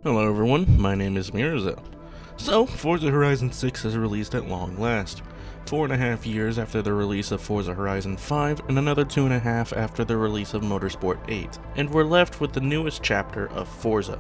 Hello everyone, my name is Mirza. So, Forza Horizon 6 is released at long last. 4.5 years after the release of Forza Horizon 5, and another 2.5 after the release of Motorsport 8, and we're left with the newest chapter of Forza.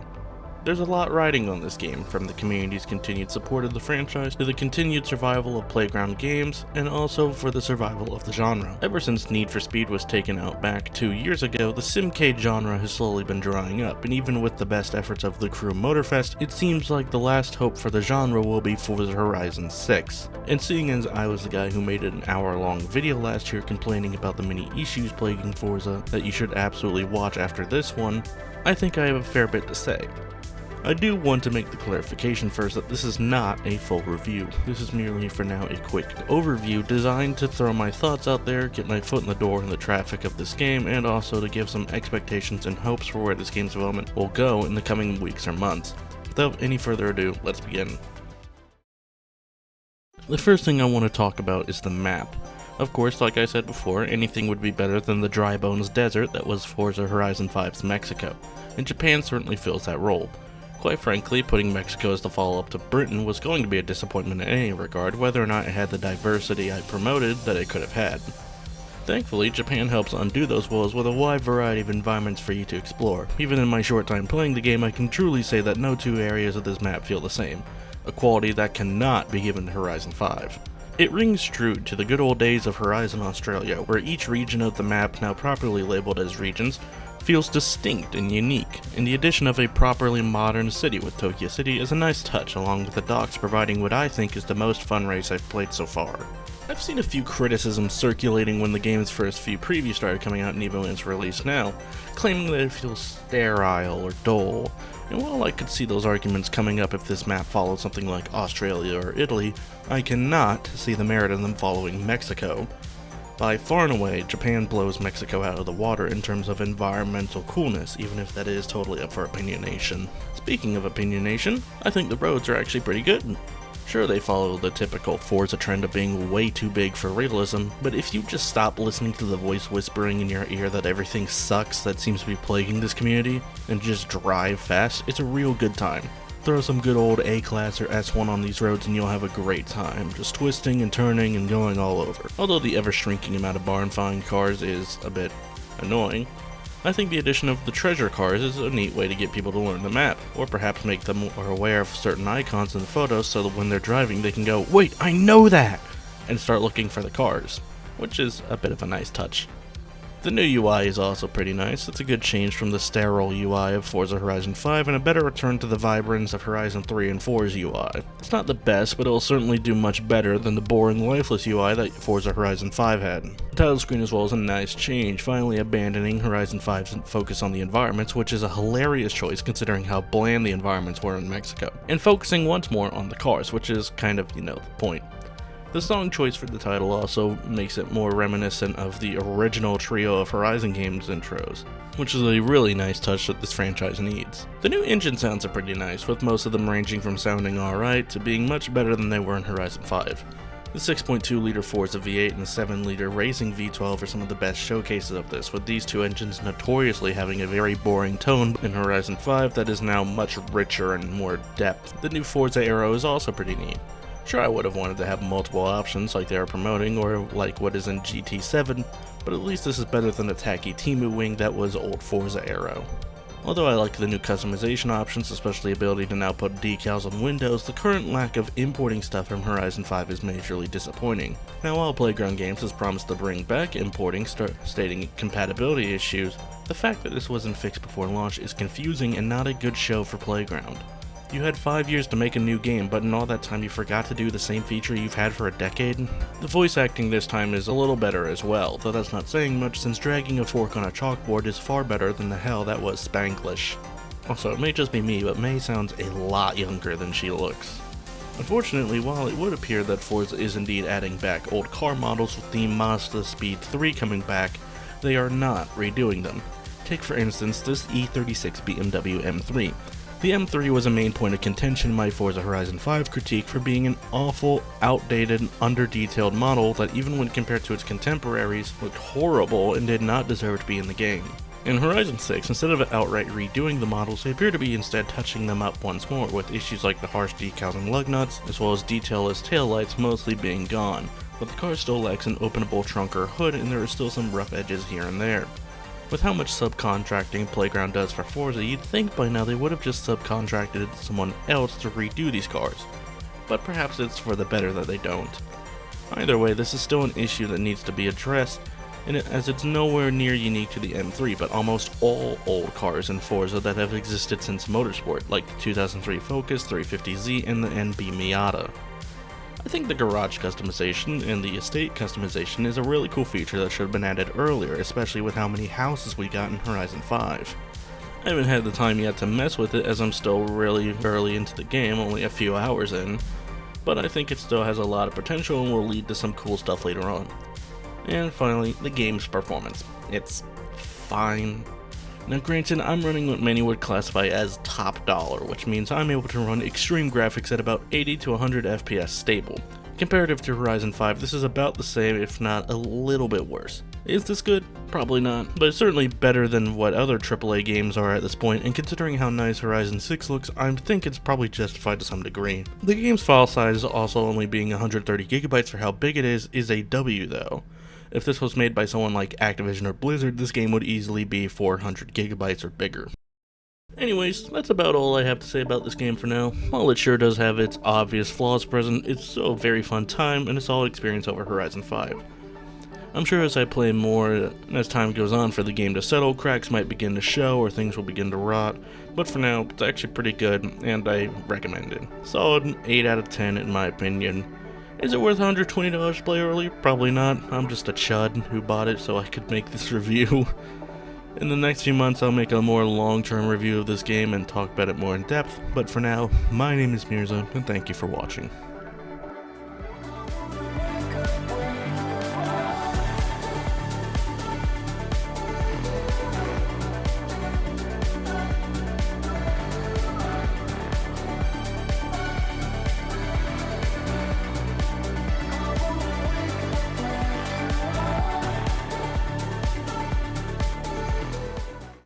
There's a lot riding on this game, from the community's continued support of the franchise to the continued survival of playground games, and also for the survival of the genre. Ever since Need for Speed was taken out back 2 years ago, the simcade genre has slowly been drying up, and even with the best efforts of the Crew Motorfest, it seems like the last hope for the genre will be Forza Horizon 6. And seeing as I was the guy who made an hour-long video last year complaining about the many issues plaguing Forza that you should absolutely watch after this one, I think I have a fair bit to say. I do want to make the clarification first that this is not a full review. This is merely for now a quick overview designed to throw my thoughts out there, get my foot in the door in the traffic of this game, and also to give some expectations and hopes for where this game's development will go in the coming weeks or months. Without any further ado, let's begin. The first thing I want to talk about is the map. Of course, like I said before, anything would be better than the dry bones desert that was Forza Horizon 5's Mexico, and Japan certainly fills that role. Quite frankly, putting Mexico as the follow-up to Britain was going to be a disappointment in any regard, whether or not it had the diversity I promoted that it could have had. Thankfully, Japan helps undo those woes with a wide variety of environments for you to explore. Even in my short time playing the game, I can truly say that no two areas of this map feel the same, a quality that cannot be given to Horizon 5. It rings true to the good old days of Horizon Australia, where each region of the map, now properly labeled as regions, feels distinct and unique, and the addition of a properly modern city with Tokyo City is a nice touch, along with the docks providing what I think is the most fun race I've played so far. I've seen a few criticisms circulating when the game's first few previews started coming out and even when it's released now, claiming that it feels sterile or dull, and while I could see those arguments coming up if this map followed something like Australia or Italy, I cannot see the merit in them following Mexico. By far and away, Japan blows Mexico out of the water in terms of environmental coolness, even if that is totally up for opinionation. Speaking of opinionation, I think the roads are actually pretty good. Sure, they follow the typical Forza trend of being way too big for realism, but if you just stop listening to the voice whispering in your ear that everything sucks that seems to be plaguing this community, and just drive fast, it's a real good time. Throw some good old A-Class or S1 on these roads and you'll have a great time, just twisting and turning and going all over. Although the ever-shrinking amount of barn-find cars is a bit annoying, I think the addition of the treasure cars is a neat way to get people to learn the map, or perhaps make them more aware of certain icons in the photos so that when they're driving they can go, "Wait, I know that!" and start looking for the cars, which is a bit of a nice touch. The new UI is also pretty nice. It's a good change from the sterile UI of Forza Horizon 5 and a better return to the vibrance of Horizon 3 and 4's UI. It's not the best, but it'll certainly do much better than the boring, lifeless UI that Forza Horizon 5 had. The title screen as well is a nice change, finally abandoning Horizon 5's focus on the environments, which is a hilarious choice considering how bland the environments were in Mexico, and focusing once more on the cars, which is kind of, the point. The song choice for the title also makes it more reminiscent of the original trio of Horizon games intros, which is a really nice touch that this franchise needs. The new engine sounds are pretty nice, with most of them ranging from sounding alright to being much better than they were in Horizon 5. The 6.2-liter Forza V8 and the 7-liter Racing V12 are some of the best showcases of this, with these two engines notoriously having a very boring tone in Horizon 5 that is now much richer and more depth. The new Forza Aero is also pretty neat. Sure, I would have wanted to have multiple options like they are promoting, or like what is in GT7, but at least this is better than the tacky Temu wing that was old Forza Aero. Although I like the new customization options, especially the ability to now put decals on windows, the current lack of importing stuff from Horizon 5 is majorly disappointing. Now, while Playground Games has promised to bring back importing, stating compatibility issues, the fact that this wasn't fixed before launch is confusing and not a good show for Playground. You had 5 years to make a new game, but in all that time you forgot to do the same feature you've had for a decade? The voice acting this time is a little better as well, though that's not saying much since dragging a fork on a chalkboard is far better than the hell that was Spanglish. Also, it may just be me, but May sounds a lot younger than she looks. Unfortunately, while it would appear that Forza is indeed adding back old car models with the Mazda Speed 3 coming back, they are not redoing them. Take for instance this E36 BMW M3. The M3 was a main point of contention in my Forza Horizon 5 critique for being an awful, outdated, under-detailed model that even when compared to its contemporaries looked horrible and did not deserve to be in the game. In Horizon 6, instead of outright redoing the models, they appear to be instead touching them up once more, with issues like the harsh decals and lug nuts, as well as detailless taillights mostly being gone, but the car still lacks an openable trunk or hood, and there are still some rough edges here and there. With how much subcontracting Playground does for Forza, you'd think by now they would have just subcontracted someone else to redo these cars, but perhaps it's for the better that they don't. Either way, this is still an issue that needs to be addressed, as it's nowhere near unique to the M3, but almost all old cars in Forza that have existed since Motorsport, like the 2003 Focus, 350Z, and the NB Miata. I think the garage customization and the estate customization is a really cool feature that should have been added earlier, especially with how many houses we got in Horizon 5. I haven't had the time yet to mess with it as I'm still really early into the game, only a few hours in, but I think it still has a lot of potential and will lead to some cool stuff later on. And finally, the game's performance. It's fine. Now granted, I'm running what many would classify as top dollar, which means I'm able to run extreme graphics at about 80 to 100 FPS stable. Comparative to Horizon 5, this is about the same, if not a little bit worse. Is this good? Probably not, but it's certainly better than what other AAA games are at this point, and considering how nice Horizon 6 looks, I think it's probably justified to some degree. The game's file size also only being 130GB for how big it is a W though. If this was made by someone like Activision or Blizzard, this game would easily be 400GB or bigger. Anyways, that's about all I have to say about this game for now. While it sure does have its obvious flaws present, it's still a very fun time and a solid experience over Horizon 5. I'm sure as I play more, and as time goes on for the game to settle, cracks might begin to show or things will begin to rot, but for now, it's actually pretty good, and I recommend it. Solid 8 out of 10 in my opinion. Is it worth $120 to play early? Probably not. I'm just a chud who bought it so I could make this review. In the next few months I'll make a more long-term review of this game and talk about it more in depth, but for now, my name is Mirza, and thank you for watching.